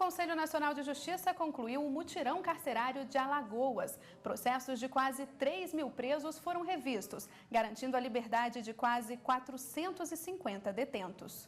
Conselho Nacional de Justiça concluiu o mutirão carcerário de Alagoas. Processos de quase 3 mil presos foram revistos, garantindo a liberdade de quase 450 detentos.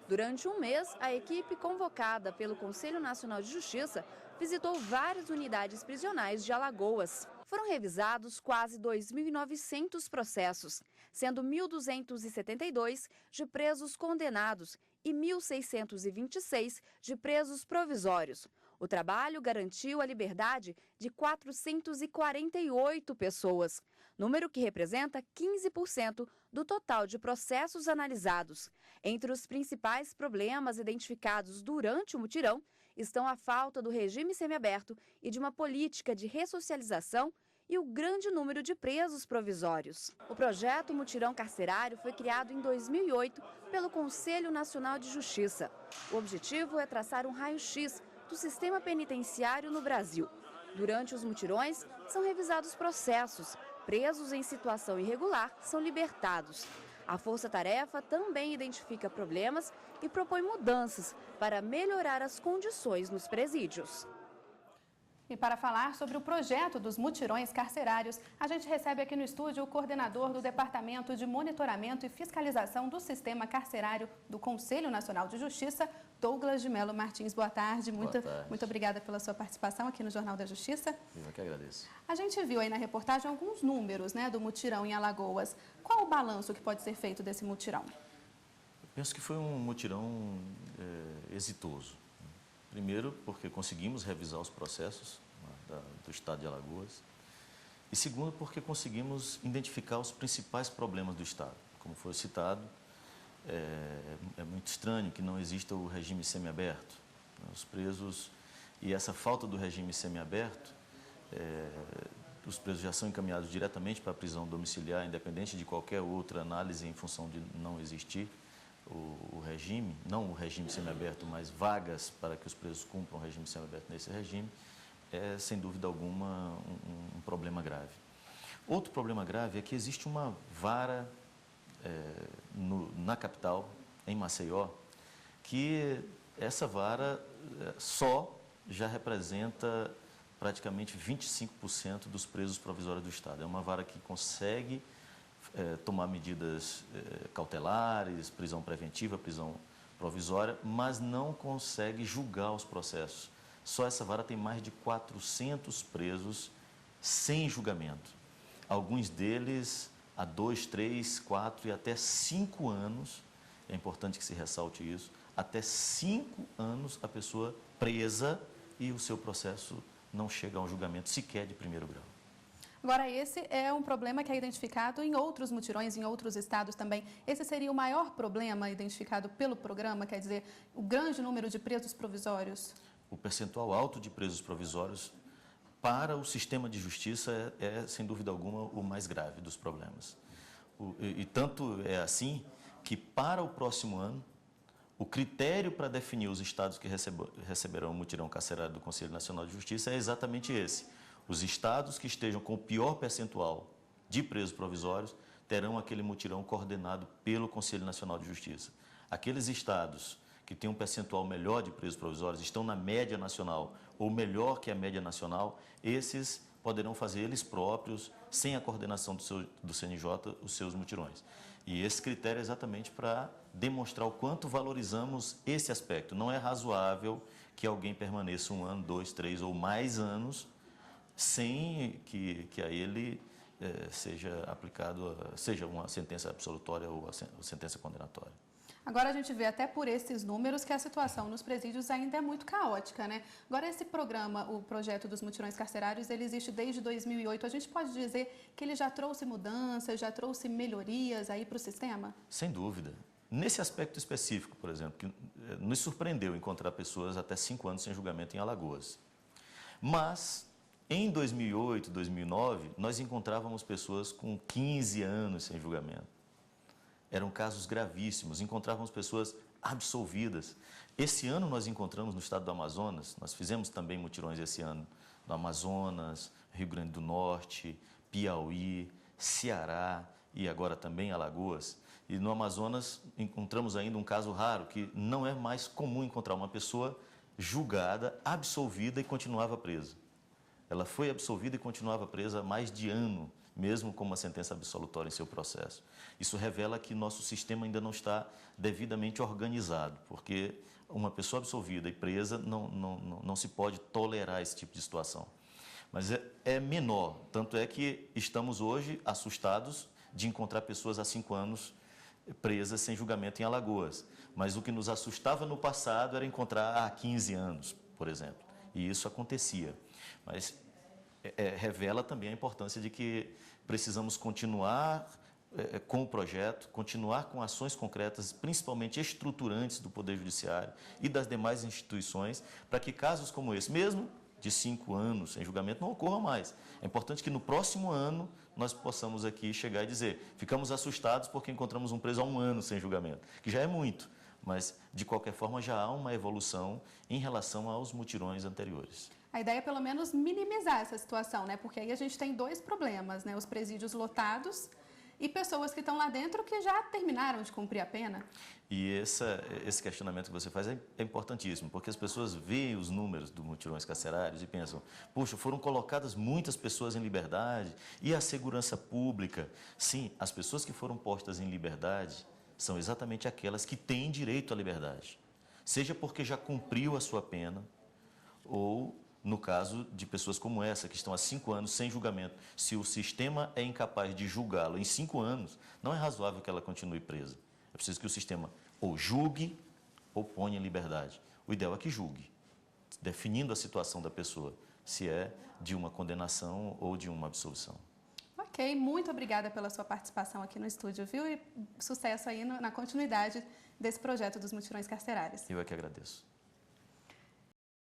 Durante um mês, a equipe convocada pelo Conselho Nacional de Justiça visitou várias unidades prisionais de Alagoas. Foram revisados quase 2.900 processos, sendo 1.272 de presos condenados e 1.626 de presos provisórios. O trabalho garantiu a liberdade de 448 pessoas, número que representa 15% do total de processos analisados. Entre os principais problemas identificados durante o mutirão estão a falta do regime semiaberto e de uma política de ressocialização e o grande número de presos provisórios. O projeto Mutirão Carcerário foi criado em 2008 pelo Conselho Nacional de Justiça. O objetivo é traçar um raio-x do sistema penitenciário no Brasil. Durante os mutirões, são revisados processos. Presos em situação irregular são libertados. A Força-Tarefa também identifica problemas e propõe mudanças para melhorar as condições nos presídios. E para falar sobre o projeto dos mutirões carcerários, a gente recebe aqui no estúdio o coordenador do Departamento de Monitoramento e Fiscalização do Sistema Carcerário do Conselho Nacional de Justiça, Douglas de Melo Martins. Boa tarde. Muito obrigada pela sua participação aqui no Jornal da Justiça. Eu que agradeço. A gente viu aí na reportagem alguns números, do mutirão em Alagoas. Qual o balanço que pode ser feito desse mutirão? Eu penso que foi um mutirão exitoso. Primeiro, porque conseguimos revisar os processos do Estado de Alagoas. E segundo, porque conseguimos identificar os principais problemas do Estado. Como foi citado, é muito estranho que não exista o regime semiaberto. Os presos, e essa falta do regime semiaberto, os presos já são encaminhados diretamente para a prisão domiciliar, independente de qualquer outra análise em função de não existir o regime, não o regime semiaberto, mas vagas para que os presos cumpram o regime semiaberto nesse regime, é, sem dúvida alguma, um problema grave. Outro problema grave é que existe uma vara na capital, em Maceió, que essa vara só já representa praticamente 25% dos presos provisórios do Estado. É uma vara que consegue tomar medidas cautelares, prisão preventiva, prisão provisória, mas não consegue julgar os processos. Só essa vara tem mais de 400 presos sem julgamento. Alguns deles há 2, 3, 4 e até 5 anos, é importante que se ressalte isso, até 5 anos a pessoa presa e o seu processo não chega a um julgamento sequer de primeiro grau. Agora, esse é um problema que é identificado em outros mutirões, em outros estados também. Esse seria o maior problema identificado pelo programa, quer dizer, o grande número de presos provisórios? O percentual alto de presos provisórios para o sistema de justiça é sem dúvida alguma, o mais grave dos problemas. E tanto é assim que, para o próximo ano, o critério para definir os estados que receberão o mutirão carcerário do Conselho Nacional de Justiça é exatamente esse. Os estados que estejam com o pior percentual de presos provisórios terão aquele mutirão coordenado pelo Conselho Nacional de Justiça. Aqueles estados que têm um percentual melhor de presos provisórios, estão na média nacional ou melhor que a média nacional, esses poderão fazer eles próprios, sem a coordenação do CNJ, os seus mutirões. E esse critério é exatamente para demonstrar o quanto valorizamos esse aspecto. Não é razoável que alguém permaneça 1 ano, 2, 3 ou mais anos sem que a ele seja aplicado, seja uma sentença absolutória ou a sentença condenatória. Agora a gente vê até por esses números que a situação nos presídios ainda é muito caótica, Agora esse programa, o projeto dos mutirões carcerários, ele existe desde 2008. A gente pode dizer que ele já trouxe mudanças, já trouxe melhorias aí para o sistema? Sem dúvida. Nesse aspecto específico, por exemplo, que nos surpreendeu encontrar pessoas até 5 anos sem julgamento em Alagoas. Mas em 2008, 2009, nós encontrávamos pessoas com 15 anos sem julgamento. Eram casos gravíssimos, encontrávamos pessoas absolvidas. Esse ano nós encontramos no estado do Amazonas, nós fizemos também mutirões esse ano, no Amazonas, Rio Grande do Norte, Piauí, Ceará, e agora também em Alagoas. E no Amazonas encontramos ainda um caso raro, que não é mais comum encontrar uma pessoa julgada, absolvida e continuava presa. Ela foi absolvida e continuava presa há mais de ano, mesmo com uma sentença absolutória em seu processo. Isso revela que nosso sistema ainda não está devidamente organizado, porque uma pessoa absolvida e presa não se pode tolerar esse tipo de situação. Mas é menor, tanto é que estamos hoje assustados de encontrar pessoas há 5 anos presas sem julgamento em Alagoas. Mas o que nos assustava no passado era encontrar há 15 anos, por exemplo. E isso acontecia. Mas revela também a importância de que precisamos continuar com o projeto, continuar com ações concretas, principalmente estruturantes do Poder Judiciário e das demais instituições, para que casos como esse, mesmo de 5 anos sem julgamento, não ocorram mais. É importante que no próximo ano nós possamos aqui chegar e dizer: ficamos assustados porque encontramos um preso há 1 ano sem julgamento, que já é muito, mas de qualquer forma já há uma evolução em relação aos mutirões anteriores. A ideia é pelo menos minimizar essa situação, né? Porque aí a gente tem 2 problemas, né? Os presídios lotados e pessoas que estão lá dentro que já terminaram de cumprir a pena. E esse questionamento que você faz é importantíssimo, porque as pessoas veem os números dos mutirões carcerários e pensam: puxa, foram colocadas muitas pessoas em liberdade e a segurança pública. Sim, as pessoas que foram postas em liberdade são exatamente aquelas que têm direito à liberdade, seja porque já cumpriu a sua pena ou no caso de pessoas como essa, que estão há 5 anos sem julgamento. Se o sistema é incapaz de julgá-lo em 5 anos, não é razoável que ela continue presa. É preciso que o sistema ou julgue ou ponha em liberdade. O ideal é que julgue, definindo a situação da pessoa, se é de uma condenação ou de uma absolvição. Ok, muito obrigada pela sua participação aqui no estúdio, viu? E sucesso aí na continuidade desse projeto dos mutirões carcerários. Eu é que agradeço.